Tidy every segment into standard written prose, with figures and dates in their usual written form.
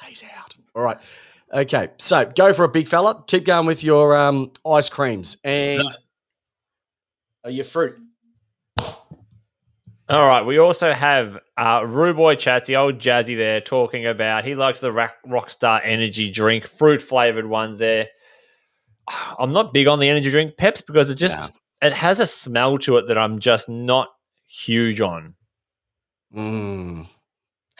He's out. All right. Okay. So go for a big fella. Keep going with your ice creams and your fruit. All right. We also have Ruboy Chatsy, old Jazzy there, talking about he likes the Rockstar energy drink, fruit flavored ones there. I'm not big on the energy drink Peps because it has a smell to it that I'm just not huge on. Mm.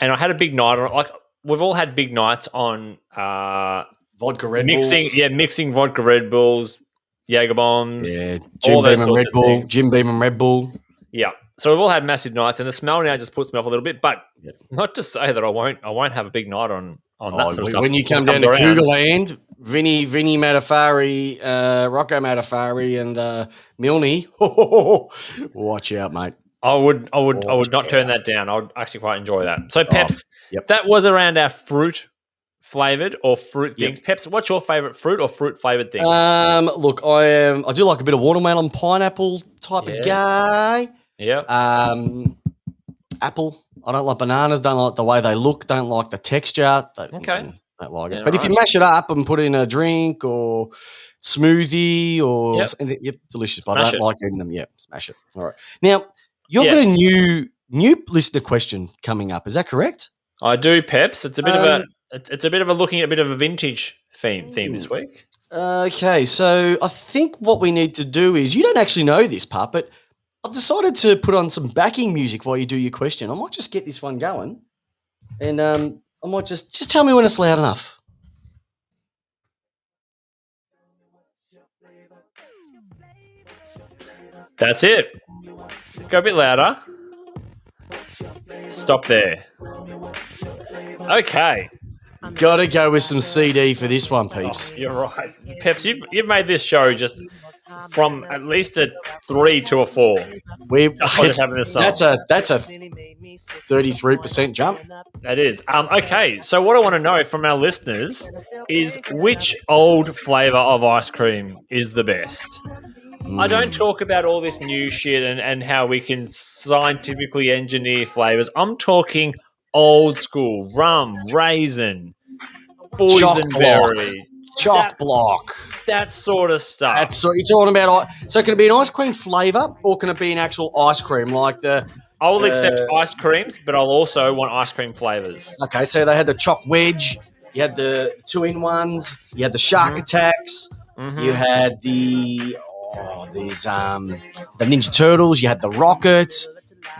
And I had a big night on it. Like we've all had big nights on vodka Red mixing, Bulls. Yeah, mixing vodka Red Bulls, Jaeger bombs. Yeah, Jim Beam and Red Bull. Jim Beam and Red Bull. Yeah. So we've all had massive nights, and the smell now just puts me off a little bit. But not to say that I won't have a big night on that sort of stuff. When you come down to Cougar Land, Vinny Matafari, Rocco Matafari, and Milne, watch out, mate. I would not turn that down. I would actually quite enjoy that. So Peps, that was around our fruit flavored or fruit things. Peps, what's your favorite fruit or fruit flavored thing? Look, I do like a bit of watermelon, pineapple type of guy. Yeah. Apple. I don't like bananas. Don't like the way they look. Don't like the texture. Don't like it. But if you mash it up and put it in a drink or smoothie or something, delicious. But I don't like eating them. Yeah, smash it. All right. Now you've got a new listener question coming up. Is that correct? I do, Peps. It's a bit of a looking at a bit of a vintage theme this week. Okay, so I think what we need to do is you don't actually know this part, but I've decided to put on some backing music while you do your question. I might just get this one going, and I might just tell me when it's loud enough. That's it. Go a bit louder. Stop there. Okay. Got to go with some CD for this one, peeps. Oh, you're right. Peps, you've made this show just from at least a 3 to a 4. That's a 33% jump. That is. Okay, so what I want to know from our listeners is which old flavour of ice cream is the best? I don't talk about all this new shit and how we can scientifically engineer flavours. I'm talking old school, rum, raisin, boysenberry, choc block, that sort of stuff. So you're talking about, so can it be an ice cream flavour or can it be an actual ice cream like the... I will accept ice creams, but I'll also want ice cream flavours. Okay, so they had the choc wedge, you had the 2-in-1s, you had the shark attacks, you had the Ninja Turtles, you had the rockets.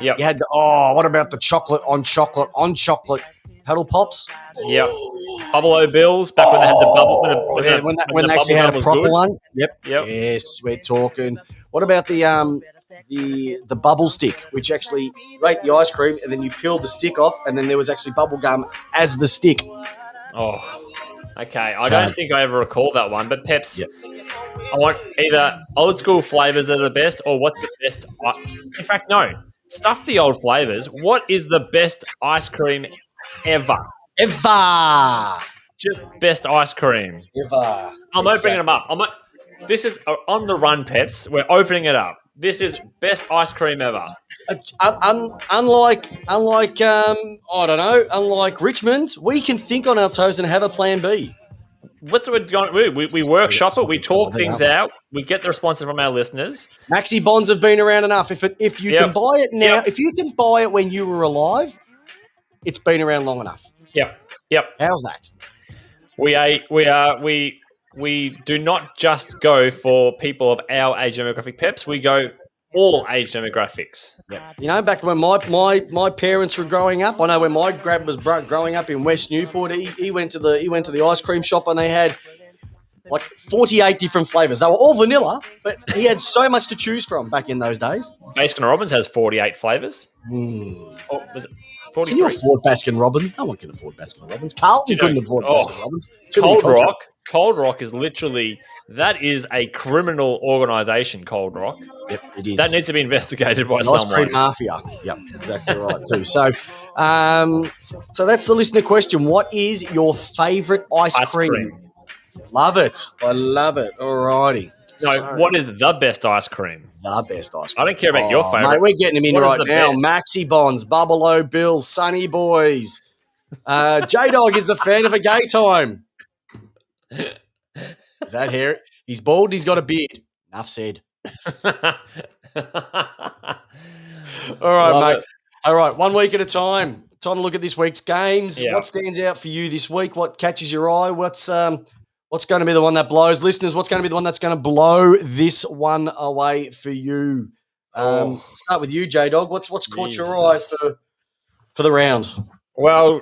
Yep. You had what about the chocolate on chocolate paddle pops? Yep. Bubble O Bills back when they had the bubble. When they actually had a proper one. Yep. Yes, we're talking. What about the bubble stick, which actually ate the ice cream and then you peeled the stick off and then there was actually bubble gum as the stick. Oh, okay. I don't think I ever recall that one, but Peps. I want either old school flavours that are the best or what's the best. In fact, no. Stuff the old flavours. What is the best ice cream ever? Just best ice cream. I'm opening them up. This is on the run, Peps. We're opening it up. This is best ice cream ever. Unlike Richmond, we can think on our toes and have a plan B. What's what we workshop it, we talk things out, we get the responses from our listeners. Maxi Bonds have been around enough. If you can buy it now, if you can buy it when you were alive, it's been around long enough. Yep. How's that? We do not just go for people of our age demographic, Peps. We go all age demographics. Yep. You know, back when my parents were growing up, I know when my grab was growing up in West Newport, he went to the ice cream shop and they had like 48 different flavours. They were all vanilla, but he had so much to choose from back in those days. Baskin Robbins has 48 flavours. Or was it 43? Can you afford Baskin Robbins? No one can afford Baskin Robbins. Carlton couldn't afford Baskin Robbins. Cold Rock is literally, that is a criminal organisation, Cold Rock. Yep, it is. That needs to be investigated by someone. Ice cream mafia. Yep, exactly right too. So that's the listener question. What is your favourite ice cream? Love it. I love it. Alrighty. No, what is the best ice cream? The best ice cream. I don't care about your favourite. Mate, we're getting them in right now. Maxi Bonds, Bubble O Bills, Sunny Boys. J-Dog is the fan of a gay time. That hair. He's bald. He's got a beard. Enough said. All right, mate. It. All right, 1 week at a time. Time to look at this week's games. Yeah. What stands out for you this week? What catches your eye? What's going to be the one that blows? Listeners, what's going to be the one that's going to blow this one away for you? Start with you, J-Dog. What's caught your eye for the round? Well,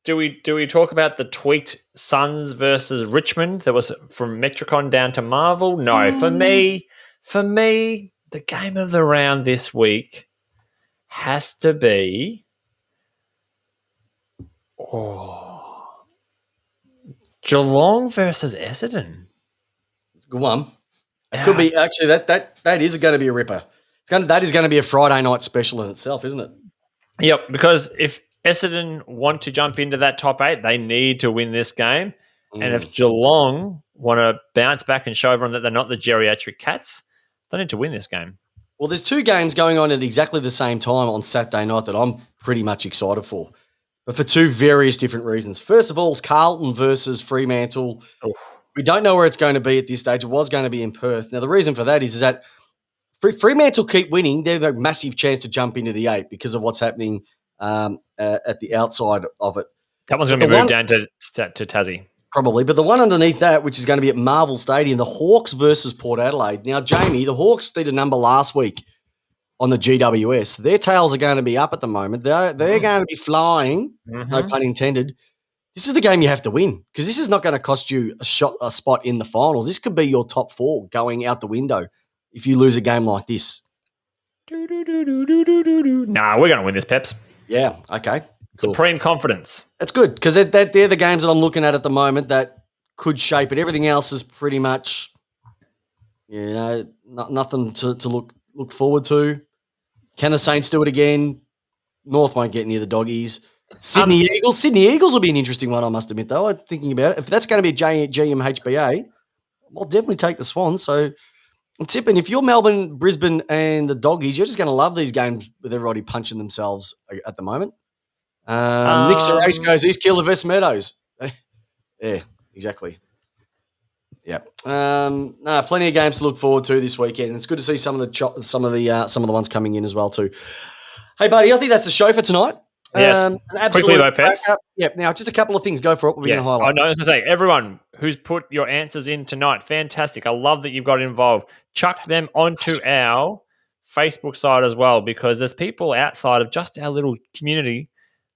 do we talk about the tweaked Suns versus Richmond that was from Metricon down to Marvel? No, for me, the game of the round this week has to be Geelong versus Essendon. It's a good one. It could be actually that is going to be a ripper. That is going to be a Friday night special in itself, isn't it? Yep, because if Essendon want to jump into that top 8, they need to win this game. And if Geelong want to bounce back and show everyone that they're not the geriatric Cats, they need to win this game. Well, there's 2 games going on at exactly the same time on Saturday night that I'm pretty much excited for, but for 2 various different reasons. First of all, it's Carlton versus Fremantle. Oof. We don't know where it's going to be at this stage. It was going to be in Perth. Now, the reason for that is that Fremantle keep winning. They have a massive chance to jump into the 8 because of what's happening at the outside of it. That one's going to be moved down to Tassie. Probably. But the one underneath that, which is going to be at Marvel Stadium, the Hawks versus Port Adelaide. Now, Jamie, the Hawks did a number last week on the GWS. Their tails are going to be up at the moment. They're going to be flying, no pun intended. This is the game you have to win because this is not going to cost you a spot in the finals. This could be your top 4 going out the window if you lose a game like this. Nah, we're going to win this, Peps. Yeah, okay. Cool. Supreme confidence. That's good because they're the games that I'm looking at the moment that could shape it. Everything else is pretty much, nothing to look forward to. Can the Saints do it again? North won't get near the Doggies. Sydney Eagles will be an interesting one, I must admit, though. I'm thinking about it. If that's going to be a GMHBA, I'll definitely take the Swans. So I'm tipping if you're Melbourne, Brisbane, and the Doggies, you're just going to love these games with everybody punching themselves at the moment. Nick Serace goes East Keilor versus Meadows. Yeah, exactly. Yeah. Plenty of games to look forward to this weekend. It's good to see some of the ones coming in as well too. Hey, buddy, I think that's the show for tonight. Yes. Quickly though, Pets. Yep. Now, just a couple of things. Go for it. What we're going to highlight. I was going to say, everyone who's put your answers in tonight, fantastic. I love that you've got involved. Chuck them onto our Facebook side as well because there's people outside of just our little community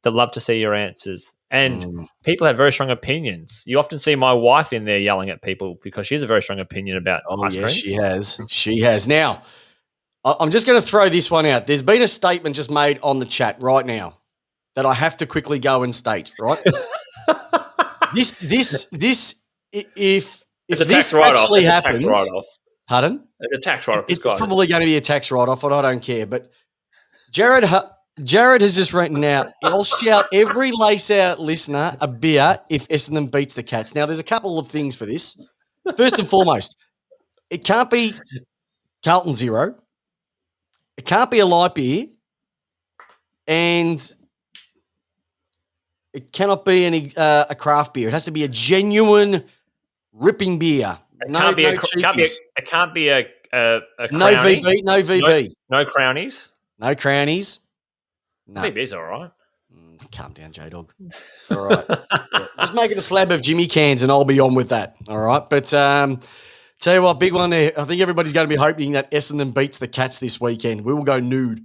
that love to see your answers. And people have very strong opinions. You often see my wife in there yelling at people because she has a very strong opinion about ice cream. She has. She has. Now, I'm just going to throw this one out. There's been a statement just made on the chat right now that I have to quickly go and state, right? If it's this actually happens, pardon? It's a tax write-off. It's probably going to be a tax write-off, and I don't care. But Jared has just written out, I'll shout every lace-out listener a beer if Essendon beats the Cats. Now, there's a couple of things for this. First and foremost, it can't be Carlton 0. It can't be a light beer. And it cannot be a craft beer. It has to be a genuine ripping beer. It can't be a no VB. No VB. No crownies. No crownies. No. VB's all right. Calm down, J-Dog. All right. Yeah. Just make it a slab of Jimmy cans and I'll be on with that. All right. But tell you what, big one there. I think everybody's going to be hoping that Essendon beats the Cats this weekend. We will go nude.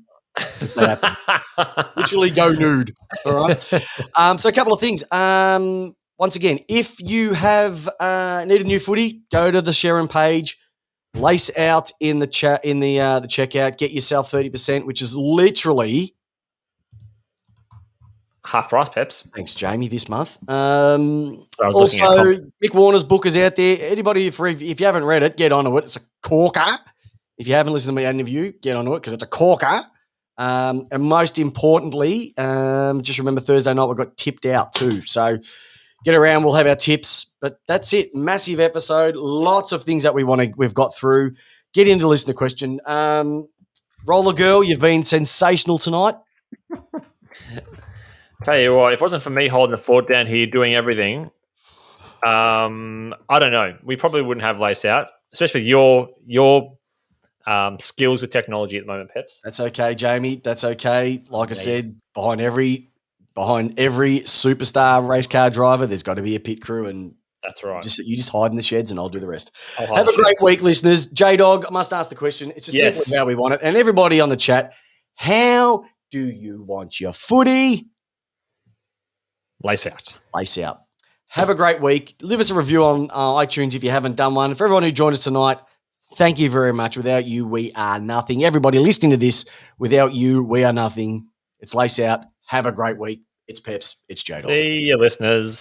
Literally go nude. All right. So a couple of things. Once again, if you have need a new footy, go to the Sharon page, lace out in the chat in the checkout, get yourself 30%, which is literally half price, Peps. Thanks, Jamie, this month. Also, Mick Warner's book is out there. Anybody, if you haven't read it, get onto it. It's a corker. If you haven't listened to my interview, get onto it because it's a corker. And most importantly, just remember Thursday night we've got tipped out too. So get around, we'll have our tips. But that's it. Massive episode. Lots of things that we've got through. Get into the listener question. Roller Girl, you've been sensational tonight. Tell you what, if it wasn't for me holding the fort down here, doing everything, I don't know. We probably wouldn't have Lace Out, especially with your skills with technology at the moment, Peps. That's okay, Jamie. That's okay. Like I said, behind every superstar race car driver, there's got to be a pit crew, and that's right. You just hide in the sheds, and I'll do the rest. Have a great week, listeners. J-Dog, I must ask the question. It's as simple as how we want it. And everybody on the chat, how do you want your footy? Lace Out. Lace Out. Have a great week. Leave us a review on iTunes if you haven't done one. For everyone who joined us tonight, thank you very much. Without you, we are nothing. Everybody listening to this, without you, we are nothing. It's Lace Out. Have a great week. It's Peps. It's J-Dog. See you, listeners.